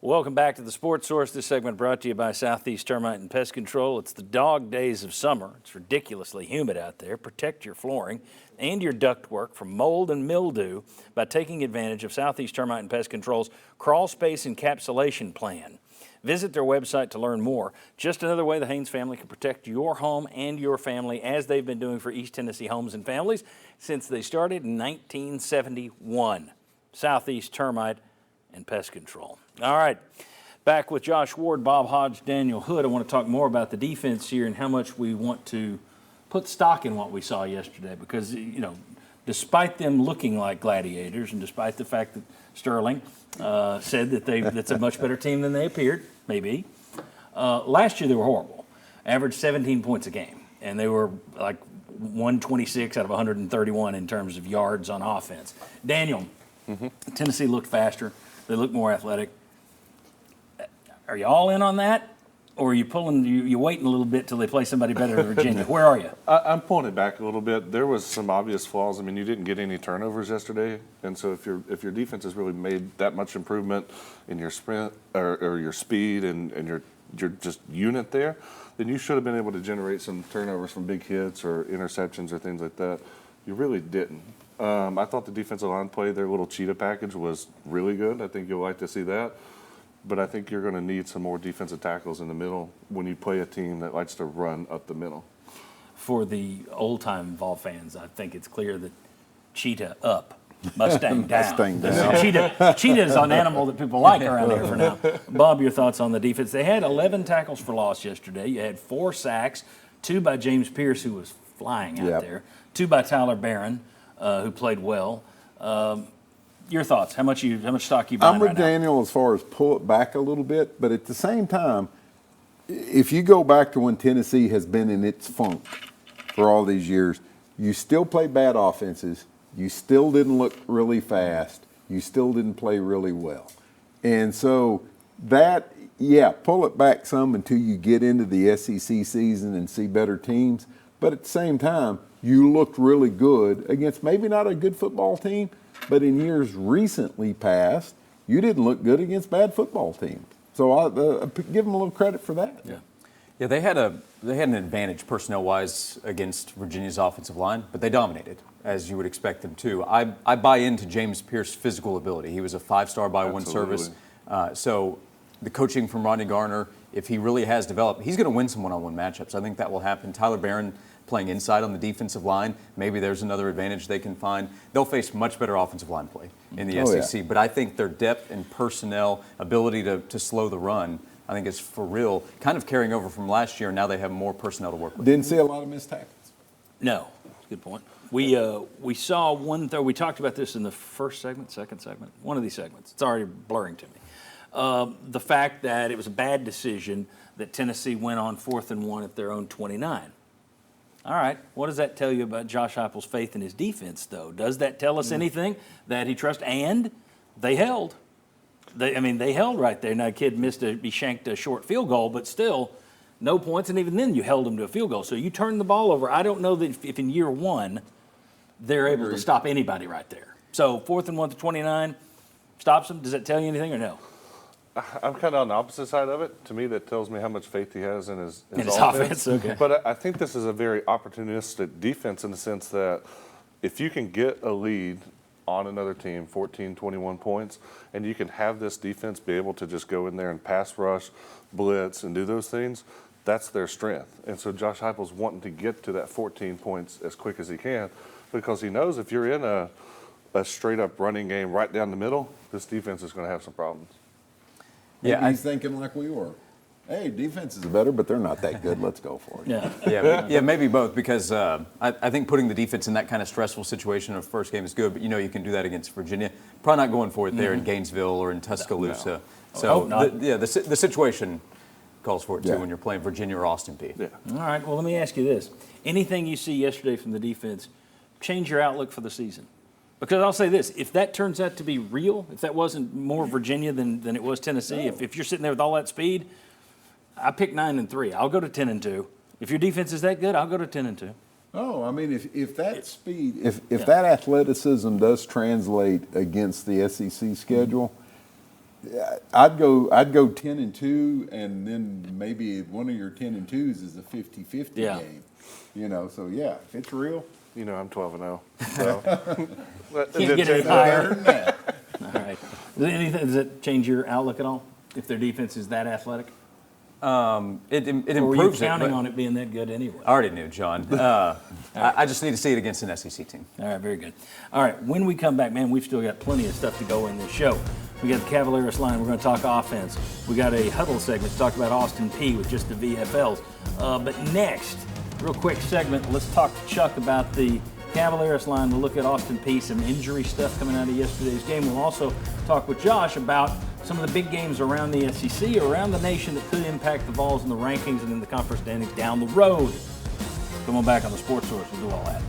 Welcome back to the Sports Source. This segment brought to you by Southeast Termite and Pest Control. It's the dog days of summer. It's ridiculously humid out there. Protect your flooring and your ductwork from mold and mildew by taking advantage of Southeast Termite and Pest Control's crawl space encapsulation plan. Visit their website to learn more. Just another way the Haynes family can protect your home and your family, as they've been doing for East Tennessee homes and families since they started in 1971. Southeast Termite and Pest Control. All right, back with Josh Ward, Bob Hodge, Daniel Hood. I want to talk more about the defense here and how much we want to put stock in what we saw yesterday because, you know, despite them looking like gladiators and despite the fact that Sterling said that that's a much better team than they appeared, maybe, last year they were horrible. Averaged 17 points a game, and they were like 126 out of 131 in terms of yards on offense. Daniel, Tennessee looked faster. They looked more athletic. Are you all in on that? Or are you you waiting a little bit till they play somebody better than Virginia? Where are you? I'm pulling it back a little bit. There was some obvious flaws. I mean, you didn't get any turnovers yesterday. And so if your defense has really made that much improvement in your sprint or your speed and your just unit there, then you should have been able to generate some turnovers from big hits or interceptions or things like that. You really didn't. I thought the defensive line play, their little cheetah package was really good. I think you'll like to see that. But I think you're going to need some more defensive tackles in the middle when you play a team that likes to run up the middle. For the old-time Vol fans, I think it's clear that cheetah up, Mustang down. Mustang down. Cheetah is an animal that people like around here for now. Bob, your thoughts on the defense? They had 11 tackles for loss yesterday. You had 4 sacks, 2 by James Pierce, who was flying out there, 2 by Tyler Barron, who played well. Your thoughts? How much stock you buying I'm with right now? Daniel as far as pull it back a little bit, but at the same time, if you go back to when Tennessee has been in its funk for all these years, you still play bad offenses, you still didn't look really fast, you still didn't play really well. And so that, pull it back some until you get into the SEC season and see better teams, but at the same time, you looked really good against maybe not a good football team, but in years recently past, you didn't look good against bad football teams. So I give them a little credit for that. Yeah, they had an advantage personnel-wise against Virginia's offensive line, but they dominated, as you would expect them to. I buy into James Pierce's physical ability. He was a 5-star by one service. So the coaching from Rodney Garner, if he really has developed, he's going to win some one-on-one matchups. I think that will happen. Tyler Barron playing inside on the defensive line, maybe there's another advantage they can find. They'll face much better offensive line play in the SEC, but I think their depth and personnel, ability to slow the run, I think is for real, kind of carrying over from last year. Now they have more personnel to work with. Didn't see a lot of missed tackles. No, good point. We saw one thing. We talked about this in the first segment, second segment, one of these segments. It's already blurring to me. The fact that it was a bad decision that Tennessee went on 4th and 1 at their own 29. All right, what does that tell you about Josh Heupel's faith in his defense, though? Does that tell us anything that he trusts? And they held. They held right there. Now, the kid he shanked a short field goal, but still, no points, and even then you held him to a field goal. So you turned the ball over. I don't know that if in year one they're able to stop anybody right there. So 4th and 1 to 29 stops them. Does that tell you anything or no? I'm kind of on the opposite side of it. To me, that tells me how much faith he has in his offense. Okay. But I think this is a very opportunistic defense in the sense that if you can get a lead on another team, 14, 21 points, and you can have this defense be able to just go in there and pass rush, blitz, and do those things, that's their strength. And so Josh Heupel's wanting to get to that 14 points as quick as he can because he knows if you're in a straight-up running game right down the middle, this defense is going to have some problems. Maybe he's thinking like we were. Hey, defenses are better, but they're not that good. Let's go for it. Yeah, maybe both because I think putting the defense in that kind of stressful situation of first game is good, but you can do that against Virginia. Probably not going for it there in Gainesville or in Tuscaloosa. No. So the situation calls for it too when you're playing Virginia or Austin Peay. Yeah. All right. Well, let me ask you this: anything you see yesterday from the defense change your outlook for the season? Because I'll say this, if that turns out to be real, if that wasn't more Virginia than it was Tennessee, if you're sitting there with all that speed, I pick 9-3. I'll go to 10-2. If your defense is that good, I'll go to 10-2. Oh, I mean, if that speed, if that athleticism does translate against the SEC schedule, I'd go 10-2, and then maybe one of your 10-2s is a 50-50 Yeah. game. So yeah, if it's real. I'm 12-0. So. Can't get any higher. All right. Does it change your outlook at all if their defense is that athletic? It Or were you improves counting it. on it being that good anyway? I already knew, John. I just need to see it against an SEC team. All right, very good. All right, when we come back, man, we've still got plenty of stuff to go in this show. We got the Cavaliers line. We're going to talk offense. We got a huddle segment to talk about Austin Peay with just the VFLs. But next, real quick segment, let's talk to Chuck about the Cavaliers line. We'll look at Austin Peay, some injury stuff coming out of yesterday's game. We'll also talk with Josh about some of the big games around the SEC, around the nation that could impact the Vols in the rankings and in the conference standings down the road. Come on back on the Sports Source. We'll do all that.